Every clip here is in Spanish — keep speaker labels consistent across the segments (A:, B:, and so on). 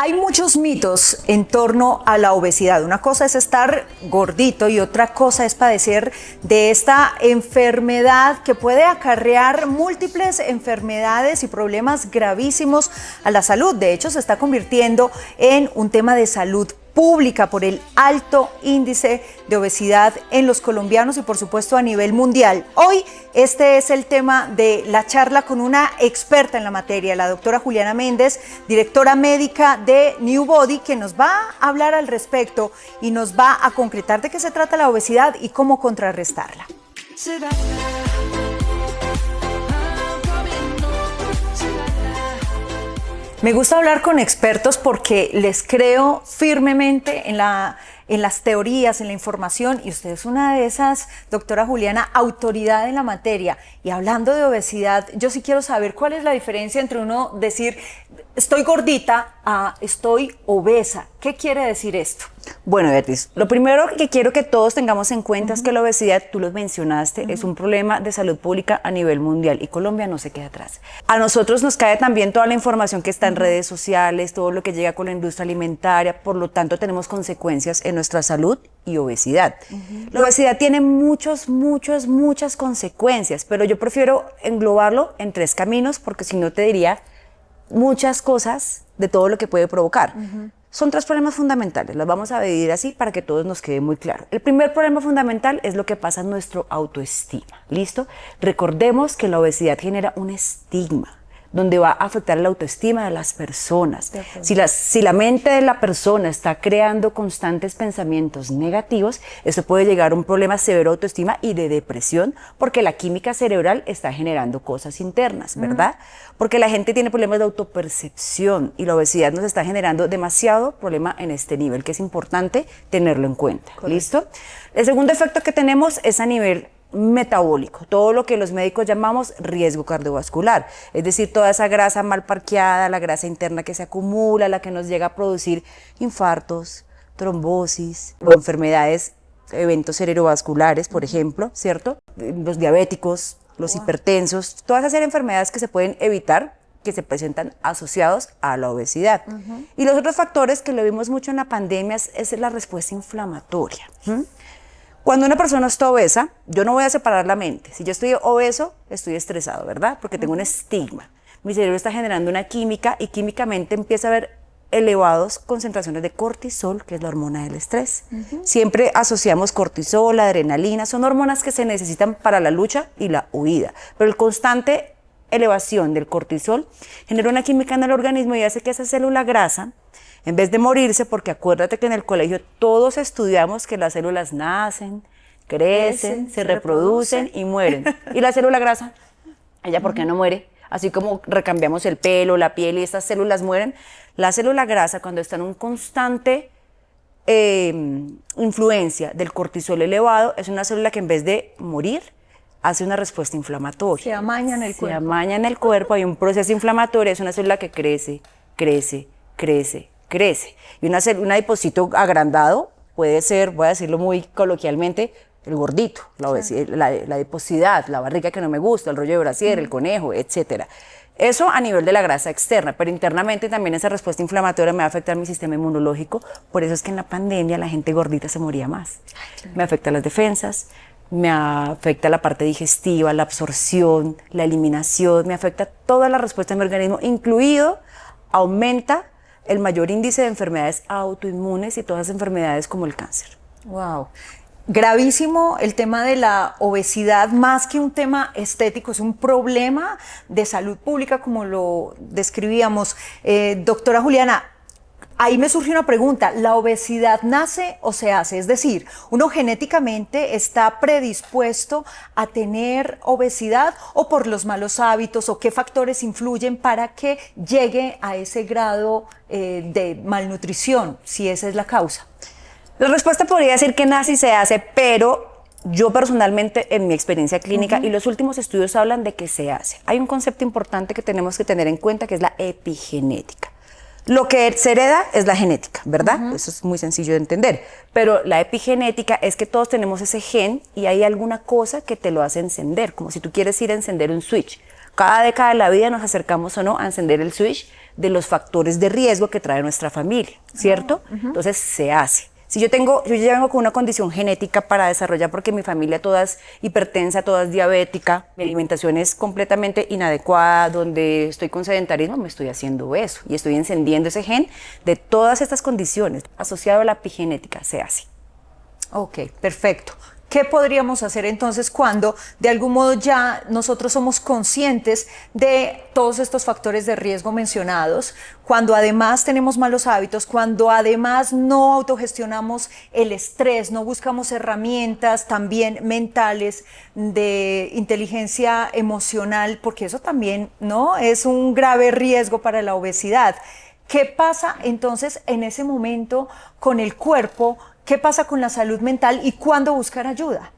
A: Hay muchos mitos en torno a la obesidad. Una cosa es estar gordito y otra cosa es padecer de esta enfermedad que puede acarrear múltiples enfermedades y problemas gravísimos a la salud. De hecho, se está convirtiendo en un tema de salud pública por el alto índice de obesidad en los colombianos y por supuesto a nivel mundial. Hoy este es el tema de la charla con una experta en la materia, la doctora Juliana Méndez, directora médica de New Body, que nos va a hablar al respecto y nos va a concretar de qué se trata la obesidad y cómo contrarrestarla. Me gusta hablar con expertos porque les creo firmemente en las teorías, en la información, y usted es una de esas, doctora Juliana, autoridad en la materia. Y hablando de obesidad, yo sí quiero saber cuál es la diferencia entre uno decir estoy gordita a estoy obesa. ¿Qué quiere decir esto?
B: Bueno, Beatriz, lo primero que quiero que todos tengamos en cuenta es que la obesidad, tú lo mencionaste, es un problema de salud pública a nivel mundial y Colombia no se queda atrás. A nosotros nos cae también toda la información que está en redes sociales, todo lo que llega con la industria alimentaria, por lo tanto tenemos consecuencias en nuestra salud y obesidad. La obesidad tiene muchas consecuencias, pero yo prefiero englobarlo en 3 caminos porque si no te diría muchas cosas de todo lo que puede provocar. Son 3 problemas fundamentales, los vamos a dividir así para que todos nos quede muy claro. El primer problema fundamental es lo que pasa en nuestro autoestima, ¿listo? Recordemos que la obesidad genera un estigma, donde va a afectar la autoestima de las personas. Si la mente de la persona está creando constantes pensamientos negativos, eso puede llegar a un problema severo de autoestima y de depresión, porque la química cerebral está generando cosas internas, ¿verdad? Porque la gente tiene problemas de autopercepción y la obesidad nos está generando demasiado problema en este nivel, que es importante tenerlo en cuenta. Correcto. ¿Listo? El segundo efecto que tenemos es a nivel metabólico, todo lo que los médicos llamamos riesgo cardiovascular, es decir, toda esa grasa mal parqueada, la grasa interna que se acumula, la que nos llega a producir infartos, trombosis, o enfermedades, eventos cerebrovasculares, por ejemplo, ¿cierto? Los diabéticos, los hipertensos, todas esas enfermedades que se pueden evitar, que se presentan asociados a la obesidad. Y los otros factores que lo vimos mucho en la pandemia es la respuesta inflamatoria. Cuando una persona está obesa, yo no voy a separar la mente. Si yo estoy obeso, estoy estresado, ¿verdad? Porque tengo un estigma. Mi cerebro está generando una química y químicamente empieza a haber elevadas concentraciones de cortisol, que es la hormona del estrés. Siempre asociamos cortisol, adrenalina, son hormonas que se necesitan para la lucha y la huida. Pero el constante elevación del cortisol genera una química en el organismo y hace que esa célula grasa, en vez de morirse, porque acuérdate que en el colegio todos estudiamos que las células nacen, crecen, se reproducen y mueren. ¿Y la célula grasa? ¿Ella por qué no muere? Así como recambiamos el pelo, la piel y estas células mueren. La célula grasa, cuando está en un constante influencia del cortisol elevado, es una célula que en vez de morir, hace una respuesta inflamatoria.
A: Se amaña en el cuerpo.
B: Se amaña en el cuerpo, hay un proceso inflamatorio, es una célula que crece. Y un adipocito agrandado puede ser, voy a decirlo muy coloquialmente, el gordito, la adiposidad, la barriga que no me gusta, el rollo de brasier, el conejo, etcétera. Eso a nivel de la grasa externa, pero internamente también esa respuesta inflamatoria me va a afectar mi sistema inmunológico. Por eso es que en la pandemia la gente gordita se moría más. Me afecta las defensas, me afecta la parte digestiva, la absorción, la eliminación, me afecta toda la respuesta de mi organismo, incluido aumenta el mayor índice de enfermedades autoinmunes y todas las enfermedades como el cáncer.
A: Wow. Gravísimo el tema de la obesidad, más que un tema estético, es un problema de salud pública como lo describíamos. Doctora Juliana, ahí me surge una pregunta, ¿la obesidad nace o se hace? Es decir, ¿uno genéticamente está predispuesto a tener obesidad o por los malos hábitos o qué factores influyen para que llegue a ese grado de malnutrición, si esa es la causa?
B: La respuesta podría decir que nace y se hace, pero yo personalmente en mi experiencia clínica y los últimos estudios hablan de que se hace. Hay un concepto importante que tenemos que tener en cuenta que es la epigenética. Lo que se hereda es la genética, ¿verdad? Eso es muy sencillo de entender. Pero la epigenética es que todos tenemos ese gen y hay alguna cosa que te lo hace encender, como si tú quieres ir a encender un switch. Cada década de la vida nos acercamos o no a encender el switch de los factores de riesgo que trae nuestra familia, ¿cierto? Entonces se hace. Si yo ya vengo con una condición genética para desarrollar, porque mi familia toda es hipertensa, toda es diabética, mi alimentación es completamente inadecuada, donde estoy con sedentarismo, me estoy haciendo eso y estoy encendiendo ese gen de todas estas condiciones asociado a la epigenética, se hace.
A: Ok, perfecto. ¿Qué podríamos hacer entonces cuando de algún modo ya nosotros somos conscientes de todos estos factores de riesgo mencionados, cuando además tenemos malos hábitos, cuando además no autogestionamos el estrés, no buscamos herramientas también mentales de inteligencia emocional, porque eso también, ¿no?, es un grave riesgo para la obesidad? ¿Qué pasa entonces en ese momento con el cuerpo? ¿Qué pasa con la salud mental y cuándo buscar ayuda?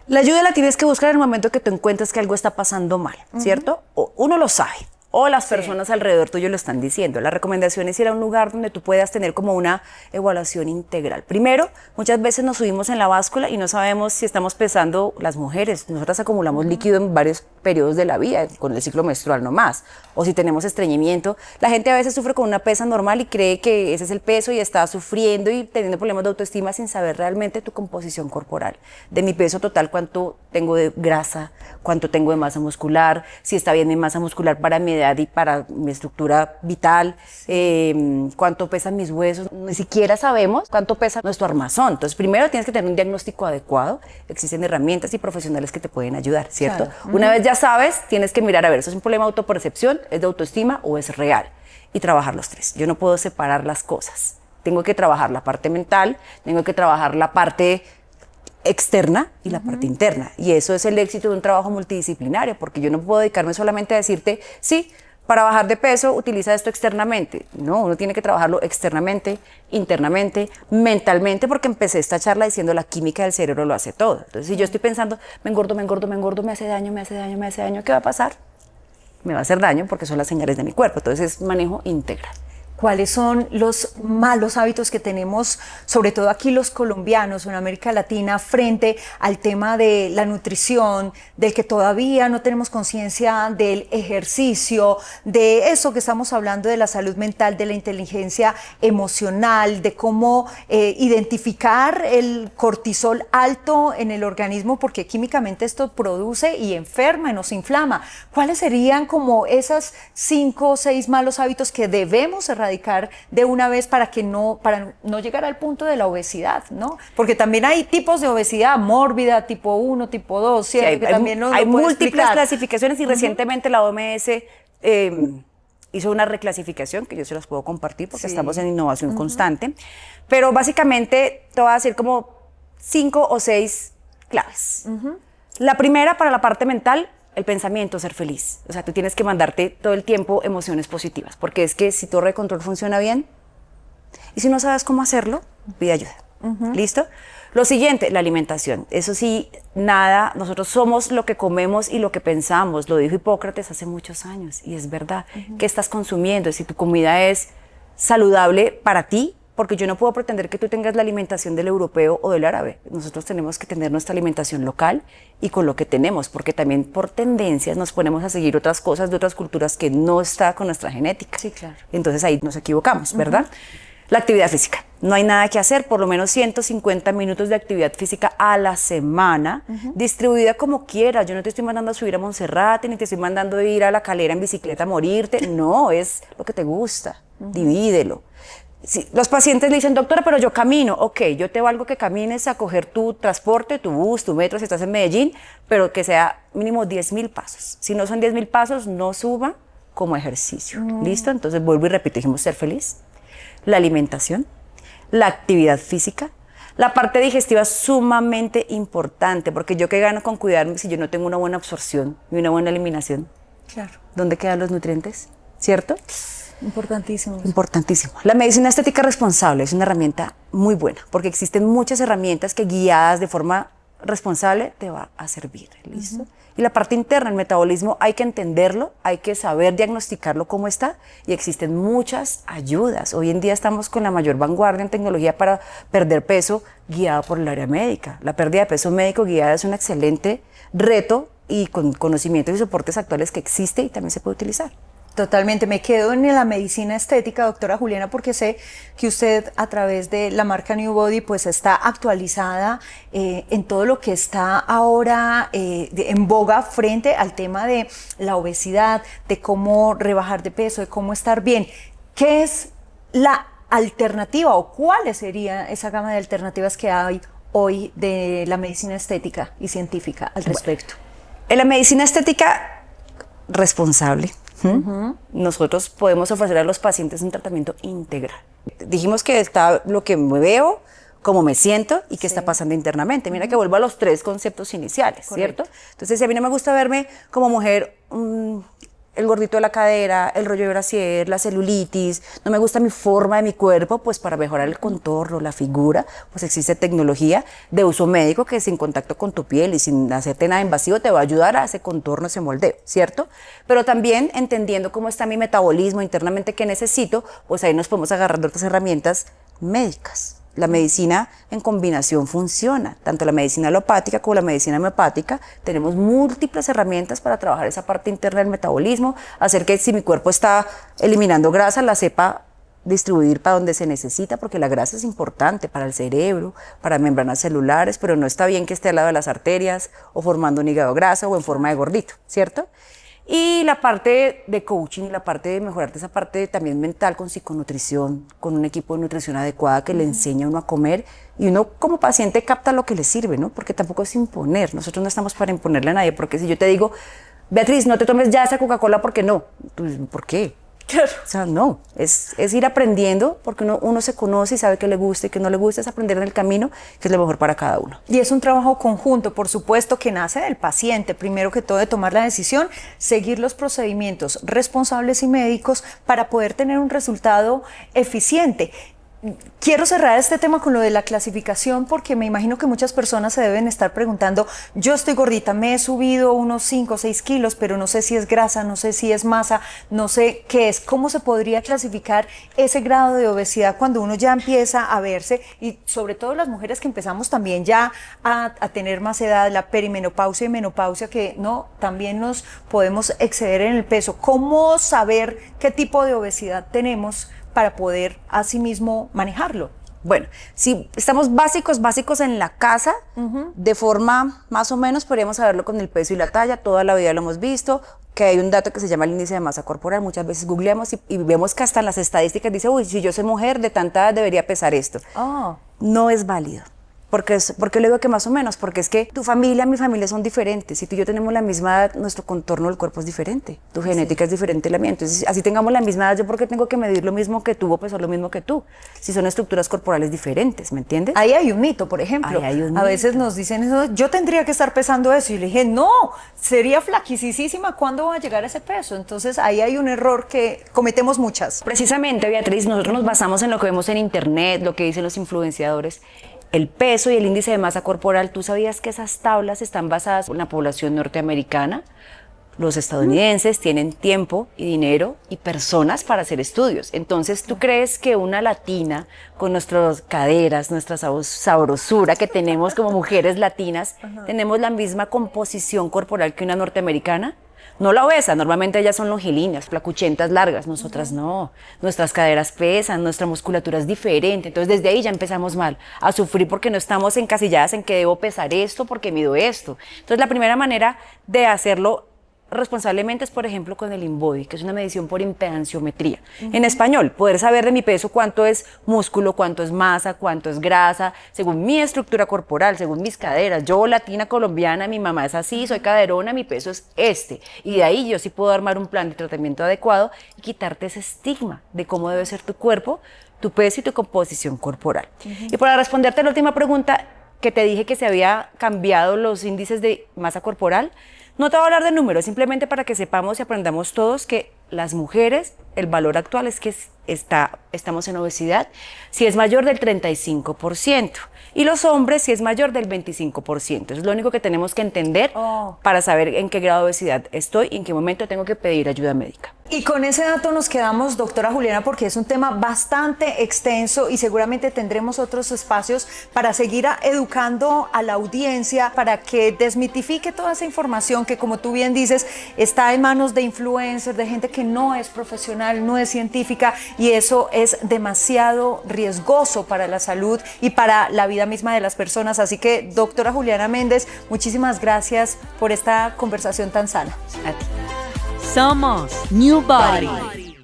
B: La ayuda la tienes que buscar en el momento que tú encuentres que algo está pasando mal, ¿cierto? O uno lo sabe, o las personas alrededor tuyo lo están diciendo. La recomendación es ir a un lugar donde tú puedas tener como una evaluación integral. Primero, muchas veces nos subimos en la báscula y no sabemos si estamos pesando, las mujeres, nosotras acumulamos líquido en varios periodos de la vida, con el ciclo menstrual no más, o si tenemos estreñimiento. La gente a veces sufre con una pesa normal y cree que ese es el peso y está sufriendo y teniendo problemas de autoestima sin saber realmente tu composición corporal. De mi peso total, cuánto tengo de grasa, cuánto tengo de masa muscular, si está bien mi masa muscular para mi edad y para mi estructura vital, cuánto pesan mis huesos. Ni siquiera sabemos cuánto pesa nuestro armazón. Entonces, primero tienes que tener un diagnóstico adecuado. Existen herramientas y profesionales que te pueden ayudar, ¿cierto? Claro. Una vez ya sabes, tienes que mirar a ver, ¿eso es un problema de autopercepción, es de autoestima o es real? Y trabajar los tres. Yo no puedo separar las cosas. Tengo que trabajar la parte mental, tengo que trabajar la parte externa y la parte interna. Y eso es el éxito de un trabajo multidisciplinario, porque yo no puedo dedicarme solamente a decirte, sí, para bajar de peso utiliza esto externamente. No, uno tiene que trabajarlo externamente, internamente, mentalmente, porque empecé esta charla diciendo la química del cerebro lo hace todo. Entonces, si yo estoy pensando, me engordo, me hace daño, ¿qué va a pasar? Me va a hacer daño porque son las señales de mi cuerpo. Entonces, es manejo integral.
A: ¿Cuáles son los malos hábitos que tenemos, sobre todo aquí los colombianos en América Latina, frente al tema de la nutrición, del que todavía no tenemos conciencia del ejercicio, de eso que estamos hablando de la salud mental, de la inteligencia emocional, de cómo identificar el cortisol alto en el organismo, porque químicamente esto produce y enferma y nos inflama? ¿Cuáles serían como esas 5 o 6 malos hábitos que debemos erradicar de una vez para no llegar al punto de la obesidad, ¿no? Porque también hay tipos de obesidad mórbida, tipo 1, tipo 2, ¿cierto?
B: Sí, hay múltiples clasificaciones y recientemente la OMS hizo una reclasificación que yo se las puedo compartir porque estamos en innovación constante, pero básicamente te voy a decir como 5 o 6 claves. La primera, para la parte mental, el pensamiento, ser feliz. O sea, tú tienes que mandarte todo el tiempo emociones positivas, porque es que si tu torre de control funciona bien, y si no sabes cómo hacerlo, pide ayuda. ¿Listo? Lo siguiente, la alimentación. Eso sí, nada, nosotros somos lo que comemos y lo que pensamos. Lo dijo Hipócrates hace muchos años, y es verdad. ¿Qué estás consumiendo? Si tu comida es saludable para ti, porque yo no puedo pretender que tú tengas la alimentación del europeo o del árabe. Nosotros tenemos que tener nuestra alimentación local y con lo que tenemos, porque también por tendencias nos ponemos a seguir otras cosas de otras culturas que no está con nuestra genética.
A: Sí, claro.
B: Entonces ahí nos equivocamos, ¿verdad? La actividad física. No hay nada que hacer, por lo menos 150 minutos de actividad física a la semana, distribuida como quieras. Yo no te estoy mandando a subir a Monserrate, ni te estoy mandando a ir a La Calera en bicicleta a morirte. No, es lo que te gusta. Divídelo. Sí, los pacientes le dicen, doctora, pero yo camino. Ok, yo te valgo que camines a coger tu transporte, tu bus, tu metro, si estás en Medellín, pero que sea mínimo 10.000 pasos. Si no son 10.000 pasos, no suba como ejercicio. ¿Listo? Entonces vuelvo y repito, dijimos ser feliz. La alimentación, la actividad física, la parte digestiva es sumamente importante, porque yo qué gano con cuidarme si yo no tengo una buena absorción y una buena eliminación.
A: Claro.
B: ¿Dónde quedan los nutrientes? ¿Cierto?
A: Importantísimo.
B: Importantísimo. La medicina estética responsable es una herramienta muy buena, porque existen muchas herramientas que guiadas de forma responsable te va a servir. ¿Listo? Y la parte interna, el metabolismo, hay que entenderlo, hay que saber diagnosticarlo cómo está, y existen muchas ayudas. Hoy en día estamos con la mayor vanguardia en tecnología para perder peso guiada por el área médica. La pérdida de peso médico guiada es un excelente reto y con conocimientos y soportes actuales que existe y también se puede utilizar.
A: Totalmente, me quedo en la medicina estética, doctora Juliana, porque sé que usted a través de la marca New Body pues está actualizada en todo lo que está ahora en boga frente al tema de la obesidad, de cómo rebajar de peso, de cómo estar bien. ¿Qué es la alternativa o cuáles sería esa gama de alternativas que hay hoy de la medicina estética y científica al respecto?
B: En la medicina estética responsable, nosotros podemos ofrecer a los pacientes un tratamiento integral. Dijimos que está lo que me veo, cómo me siento y qué está pasando internamente. Mira que vuelvo a los 3 conceptos iniciales,
A: correcto,
B: ¿cierto? Entonces, si a mí no me gusta verme como mujer, el gordito de la cadera, el rollo de brasier, la celulitis, no me gusta mi forma de mi cuerpo, pues para mejorar el contorno, la figura, pues existe tecnología de uso médico que sin contacto con tu piel y sin hacerte nada invasivo te va a ayudar a ese contorno, ese moldeo, ¿cierto? Pero también entendiendo cómo está mi metabolismo internamente que necesito, pues ahí nos podemos agarrar de otras herramientas médicas. La medicina en combinación funciona, tanto la medicina alopática como la medicina homeopática. Tenemos múltiples herramientas para trabajar esa parte interna del metabolismo, hacer que si mi cuerpo está eliminando grasa, la sepa distribuir para donde se necesita, porque la grasa es importante para el cerebro, para membranas celulares, pero no está bien que esté al lado de las arterias o formando un hígado graso o en forma de gordito, ¿cierto? Y la parte de coaching, la parte de mejorarte esa parte también mental con psiconutrición, con un equipo de nutrición adecuada que le enseña a uno a comer y uno como paciente capta lo que le sirve, ¿no? Porque tampoco es imponer, nosotros no estamos para imponerle a nadie, porque si yo te digo, Beatriz, no te tomes ya esa Coca-Cola, ¿por qué no? Pues, ¿por qué?
A: Claro.
B: O sea, no, es ir aprendiendo porque uno se conoce y sabe qué le gusta y qué no le gusta, es aprender en el camino que es lo mejor para cada uno.
A: Y es un trabajo conjunto, por supuesto, que nace del paciente, primero que todo de tomar la decisión, seguir los procedimientos responsables y médicos para poder tener un resultado eficiente. Quiero cerrar este tema con lo de la clasificación porque me imagino que muchas personas se deben estar preguntando, yo estoy gordita, me he subido unos 5 o 6 kilos, pero no sé si es grasa, no sé si es masa, no sé qué es. ¿Cómo se podría clasificar ese grado de obesidad cuando uno ya empieza a verse? Y sobre todo las mujeres que empezamos también ya a tener más edad, la perimenopausia y menopausia, que no, también nos podemos exceder en el peso. ¿Cómo saber qué tipo de obesidad tenemos para poder asimismo manejarlo?
B: Bueno, si estamos básicos en la casa, de forma más o menos podríamos saberlo con el peso y la talla, toda la vida lo hemos visto, que hay un dato que se llama el índice de masa corporal, muchas veces googleamos y vemos que hasta en las estadísticas dice, uy, si yo soy mujer de tanta edad debería pesar esto. No es válido. Porque le digo que más o menos, porque es que tu familia, mi familia son diferentes. Si tú y yo tenemos la misma edad, nuestro contorno del cuerpo es diferente. Tu genética es diferente a la mía. Entonces, así tengamos la misma edad, ¿yo por qué tengo que medir lo mismo que tú o pesar lo mismo que tú? Si son estructuras corporales diferentes, ¿me entiendes?
A: Ahí hay un mito, por ejemplo. A veces nos dicen eso, yo tendría que estar pesando eso. Y le dije, no, sería flaquisísima, ¿cuándo va a llegar a ese peso? Entonces, ahí hay un error que cometemos muchas.
B: Precisamente, Beatriz, nosotros nos basamos en lo que vemos en internet, lo que dicen los influenciadores. El peso y el índice de masa corporal, ¿tú sabías que esas tablas están basadas en la población norteamericana? Los estadounidenses tienen tiempo y dinero y personas para hacer estudios. Entonces, ¿tú crees que una latina con nuestras caderas, nuestra sabrosura que tenemos como mujeres latinas, tenemos la misma composición corporal que una norteamericana? No la obesa, normalmente ellas son longilíneas, flacuchentas, largas, nosotras no. Nuestras caderas pesan, nuestra musculatura es diferente, entonces desde ahí ya empezamos mal, a sufrir porque no estamos encasilladas en que debo pesar esto porque mido esto. Entonces la primera manera de hacerlo responsablemente es, por ejemplo, con el InBody, que es una medición por impedanciometría. En español, poder saber de mi peso cuánto es músculo, cuánto es masa, cuánto es grasa, según mi estructura corporal, según mis caderas. Yo, latina colombiana, mi mamá es así, soy caderona, mi peso es este. Y de ahí yo sí puedo armar un plan de tratamiento adecuado y quitarte ese estigma de cómo debe ser tu cuerpo, tu peso y tu composición corporal. Y para responderte la última pregunta, que te dije que se había cambiado los índices de masa corporal, no te voy a hablar de números, simplemente para que sepamos y aprendamos todos que las mujeres, el valor actual es que estamos en obesidad si es mayor del 35% y los hombres si es mayor del 25%. Eso es lo único que tenemos que entender para saber en qué grado de obesidad estoy y en qué momento tengo que pedir ayuda médica.
A: Y con ese dato nos quedamos, doctora Juliana, porque es un tema bastante extenso y seguramente tendremos otros espacios para seguir educando a la audiencia, para que desmitifique toda esa información que, como tú bien dices, está en manos de influencers, de gente que no es profesional, no es científica, y eso es demasiado riesgoso para la salud y para la vida misma de las personas. Así que, doctora Juliana Méndez, muchísimas gracias por esta conversación tan sana.
C: Somos New Body.